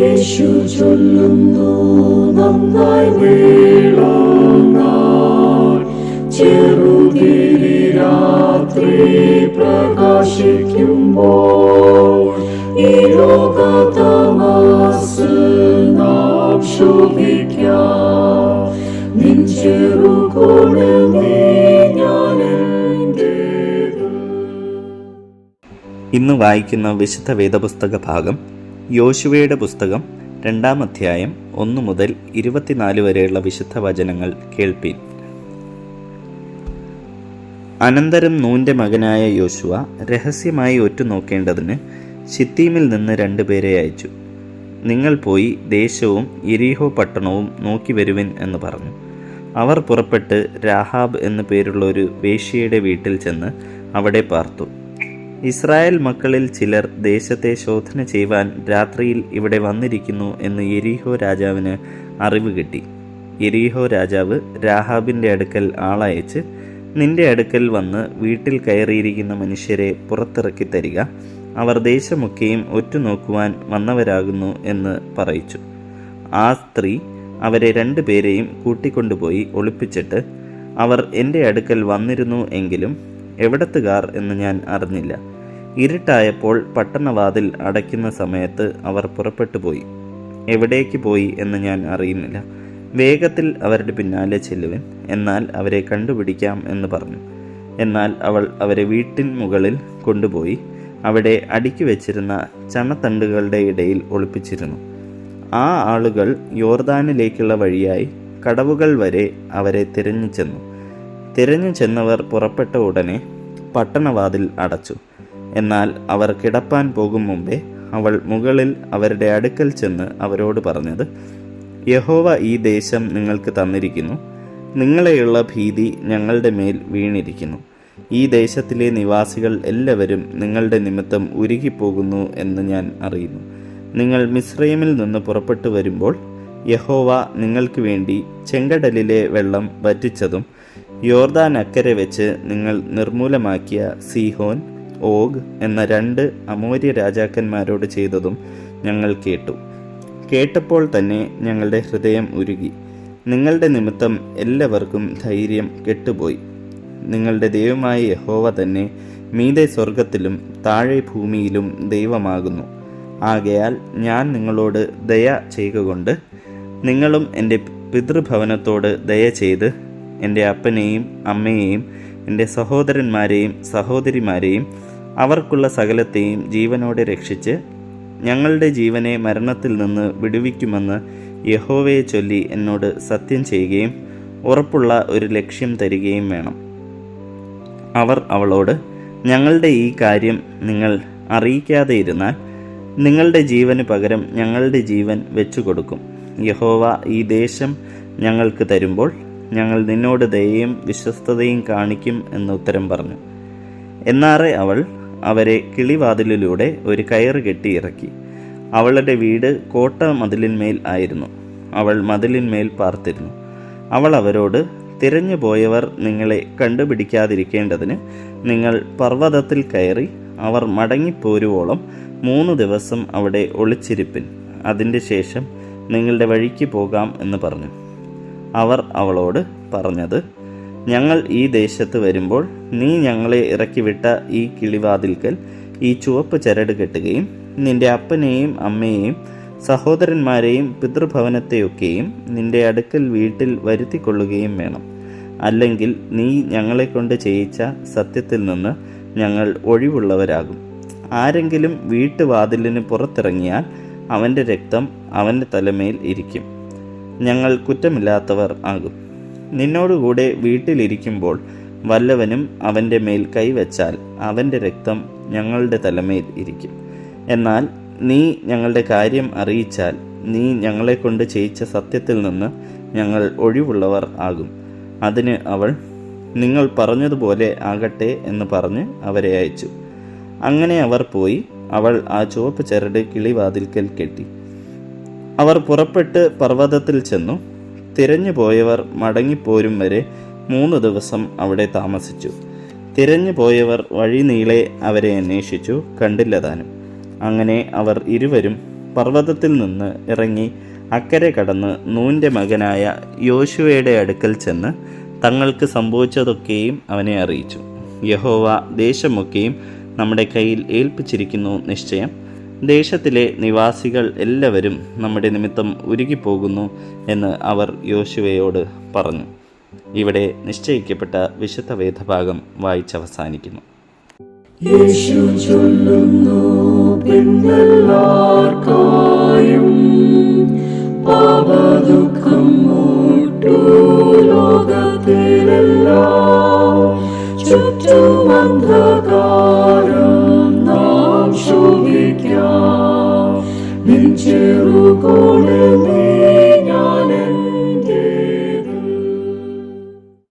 യേശു ചൊല്ലുന്നു, നന്നായി വീളങ്ങാൻ ചെറുതിരി രാത്രി പ്രകാശിക്കുമ്പോൾ ഈ ലോകതമസ് നാം ശോഭിക്കാം. നിൻ ചെറുകോണിൽ നീ ഞാനെന്റേത്. ഇന്ന് വായിക്കുന്ന വിശുദ്ധ വേദപുസ്തക ഭാഗം യോശുവയുടെ പുസ്തകം 2-ാം അധ്യായം 1 മുതൽ 24 വരെയുള്ള വിശുദ്ധ വചനങ്ങൾ കേൾപ്പീൻ. അനന്തരം നൂന്റെ മകനായ യോശുവ രഹസ്യമായി ഒറ്റുനോക്കേണ്ടതിന് ശിത്തീമിൽ നിന്ന് 2 പേരെ അയച്ചു. നിങ്ങൾ പോയി ദേശവും യെരിഹോ പട്ടണവും നോക്കി വരുവിൻ എന്ന് പറഞ്ഞു. അവർ പുറപ്പെട്ട് രാഹാബ് എന്നു പേരുള്ള ഒരു വേശ്യയുടെ വീട്ടിൽ ചെന്ന് അവിടെ പാർത്തു. ഇസ്രായേൽ മക്കളിൽ ചിലർ ദേശത്തെ ശോധന ചെയ്യുവാൻ രാത്രിയിൽ ഇവിടെ വന്നിരിക്കുന്നു എന്ന് യെരിഹോ രാജാവിന് അറിവ് കിട്ടി. യെരിഹോ രാജാവ് രാഹാബിൻ്റെ അടുക്കൽ ആളയച്ച്, നിന്റെ അടുക്കൽ വന്ന് വീട്ടിൽ കയറിയിരിക്കുന്ന മനുഷ്യരെ പുറത്തിറക്കി തരിക, അവർ ദേശമൊക്കെയും ഒറ്റുനോക്കുവാൻ വന്നവരാകുന്നു എന്ന് പറയിച്ചു. ആ സ്ത്രീ അവരെ 2 പേരെയും കൂട്ടിക്കൊണ്ടുപോയി ഒളിപ്പിച്ചിട്ട്, അവർ എൻ്റെ അടുക്കൽ വന്നിരുന്നു എങ്കിലും എവിടത്തുകാർ എന്ന് ഞാൻ അറിഞ്ഞില്ല. ഇരുട്ടായപ്പോൾ പട്ടണവാതിൽ അടയ്ക്കുന്ന സമയത്ത് അവർ പുറപ്പെട്ടു പോയി. എവിടേക്ക് പോയി എന്ന് ഞാൻ അറിയുന്നില്ല. വേഗത്തിൽ അവരുടെ പിന്നാലെ ചെല്ലുവിൻ, എന്നാൽ അവരെ കണ്ടുപിടിക്കാം എന്ന് പറഞ്ഞു. എന്നാൽ അവൾ അവരെ വീട്ടിൻ മുകളിൽ കൊണ്ടുപോയി അവിടെ അടുക്കി വെച്ചിരുന്ന ചണത്തണ്ടുകളുടെ ഇടയിൽ ഒളിപ്പിച്ചിരുന്നു. ആ ആളുകൾ യോർദാനിലേക്കുള്ള വഴിയായി കടവുകൾ വരെ അവരെ തിരഞ്ഞു ചെന്നവർ പുറപ്പെട്ട ഉടനെ പട്ടണവാതിൽ അടച്ചു. എന്നാൽ അവർ കിടപ്പാൻ പോകും മുമ്പേ അവൾ മുകളിൽ അവരുടെ അടുക്കൽ ചെന്ന് അവരോട് പറഞ്ഞത്, യഹോവ ഈ ദേശം നിങ്ങൾക്ക് തന്നിരിക്കുന്നു. നിങ്ങളെയുള്ള ഭീതി ഞങ്ങളുടെ മേൽ വീണിരിക്കുന്നു. ഈ ദേശത്തിലെ നിവാസികൾ എല്ലാവരും നിങ്ങളുടെ നിമിത്തം ഉരുകിപ്പോകുന്നു എന്ന് ഞാൻ അറിയുന്നു. നിങ്ങൾ മിസ്രയീമിൽ നിന്ന് പുറപ്പെട്ടു വരുമ്പോൾ യഹോവ നിങ്ങൾക്ക് വേണ്ടി ചെങ്കടലിലെ വെള്ളം വറ്റിച്ചതും യോർദാൻ അക്കരെ വെച്ച് നിങ്ങൾ നിർമൂലമാക്കിയ സീഹോൻ, ഓഗ് എന്ന 2 അമോര്യ രാജാക്കന്മാരോട് ചെയ്തതും ഞങ്ങൾ കേട്ടു. കേട്ടപ്പോൾ തന്നെ ഞങ്ങളുടെ ഹൃദയം ഉരുകി. നിങ്ങളുടെ നിമിത്തം എല്ലാവർക്കും ധൈര്യം കെട്ടുപോയി. നിങ്ങളുടെ ദൈവമായ യഹോവ തന്നെ മീതെ സ്വർഗത്തിലും താഴെ ഭൂമിയിലും ദൈവമാകുന്നു. ആകയാൽ ഞാൻ നിങ്ങളോട് ദയ ചെയ്യുകൊണ്ട് നിങ്ങളും എൻ്റെ പിതൃഭവനത്തോട് ദയ ചെയ്ത് എൻ്റെ അപ്പനെയും അമ്മയെയും എൻ്റെ സഹോദരന്മാരെയും സഹോദരിമാരെയും അവർക്കുള്ള സകലത്തെയും ജീവനോടെ രക്ഷിച്ച് ഞങ്ങളുടെ ജീവനെ മരണത്തിൽ നിന്ന് വിടുവിക്കുമെന്ന് യഹോവയെ ചൊല്ലി എന്നോട് സത്യം ചെയ്യുകയും ഉറപ്പുള്ള ഒരു ലക്ഷ്യം തരികയും വേണം. അവർ അവളോട്, ഞങ്ങളുടെ ഈ കാര്യം നിങ്ങൾ അറിയിക്കാതെ ഇരുന്നാൽ നിങ്ങളുടെ ജീവന് പകരം ഞങ്ങളുടെ ജീവൻ വെച്ചുകൊടുക്കും. യഹോവ ഈ ദേശം ഞങ്ങൾക്ക് തരുമ്പോൾ ഞങ്ങൾ നിന്നോട് ദയയും വിശ്വസ്തതയും കാണിക്കും എന്ന് ഉത്തരം പറഞ്ഞു. എന്നാറെ അവൾ അവരെ കിളിവാതിലിലൂടെ ഒരു കയറ് കെട്ടി ഇറക്കി. അവളുടെ വീട് കോട്ട മതിലിന്മേൽ ആയിരുന്നു. അവൾ മതിലിന്മേൽ പാർത്തിരുന്നു. അവൾ അവരോട്, തിരഞ്ഞു പോയവർ നിങ്ങളെ കണ്ടുപിടിക്കാതിരിക്കേണ്ടതിന് നിങ്ങൾ പർവ്വതത്തിൽ കയറി അവർ മടങ്ങിപ്പോരുവോളം 3 ദിവസം അവിടെ ഒളിച്ചിരിപ്പിൻ. അതിൻ്റെ ശേഷം നിങ്ങളുടെ വഴിക്ക് പോകാം എന്ന് പറഞ്ഞു. അവർ അവളോട് പറഞ്ഞത്, ഞങ്ങൾ ഈ ദേശത്ത് വരുമ്പോൾ നീ ഞങ്ങളെ ഇറക്കിവിട്ട ഈ കിളിവാതിൽക്കൽ ഈ ചുവപ്പ് ചരട് കെട്ടുകയും നിന്റെ അപ്പനെയും അമ്മയെയും സഹോദരന്മാരെയും പിതൃഭവനത്തെയൊക്കെയും നിന്റെ അടുക്കൽ വീട്ടിൽ വരുത്തിക്കൊള്ളുകയും വേണം. അല്ലെങ്കിൽ നീ ഞങ്ങളെക്കൊണ്ട് ചെയ്യിച്ച സത്യത്തിൽ നിന്ന് ഞങ്ങൾ ഒഴിവുള്ളവരാകും. ആരെങ്കിലും വീട്ടുവാതിലിന് പുറത്തിറങ്ങിയാൽ അവൻ്റെ രക്തം അവൻ്റെ തലമേൽ ഇരിക്കും. ഞങ്ങൾ കുറ്റമില്ലാത്തവർ ആകും. നിന്നോടുകൂടെ വീട്ടിലിരിക്കുമ്പോൾ വല്ലവനും അവൻ്റെ മേൽ കൈവച്ചാൽ അവൻ്റെ രക്തം ഞങ്ങളുടെ തലമേൽ ഇരിക്കും. എന്നാൽ നീ ഞങ്ങളുടെ കാര്യം അറിയിച്ചാൽ നീ ഞങ്ങളെക്കൊണ്ട് ചെയ്യിച്ച സത്യത്തിൽ നിന്ന് ഞങ്ങൾ ഒഴിവുള്ളവർ ആകും. അതിന് അവൾ, നിങ്ങൾ പറഞ്ഞതുപോലെ ആകട്ടെ എന്ന് പറഞ്ഞ് അവരെ അയച്ചു. അങ്ങനെ അവർ പോയി അവൾ ആ ചുവപ്പ് ചരട് കിളിവാതിൽക്കൽ കെട്ടി. അവർ പുറപ്പെട്ട് പർവ്വതത്തിൽ ചെന്നു. തിരഞ്ഞു പോയവർ മടങ്ങിപ്പോരും വരെ 3 ദിവസം അവിടെ താമസിച്ചു. തിരഞ്ഞു പോയവർ വഴി നീളെ അവരെ അന്വേഷിച്ചു, കണ്ടില്ല താനും. അങ്ങനെ അവർ ഇരുവരും പർവ്വതത്തിൽ നിന്ന് ഇറങ്ങി അക്കരെ കടന്ന് നൂൻ്റെ മകനായ യോശുവയുടെ അടുക്കൽ ചെന്ന് തങ്ങൾക്ക് സംഭവിച്ചതൊക്കെയും അവനെ അറിയിച്ചു. യഹോവ ദേശമൊക്കെയും നമ്മുടെ കയ്യിൽ ഏൽപ്പിച്ചിരിക്കുന്നു നിശ്ചയം. ദേശത്തിലെ നിവാസികൾ എല്ലാവരും നമ്മുടെ നിമിത്തം ഉരുകിപ്പോകുന്നു എന്ന് അവർ യോശുവയോട് പറഞ്ഞു. ഇവിടെ നിശ്ചയിക്കപ്പെട്ട വിശുദ്ധ വേദഭാഗം വായിച്ചവസാനിക്കുന്നു. യേശു ചൊല്ലുന്നു, പിന്നെല്ലാവർക്കായും പാപദുഃഖം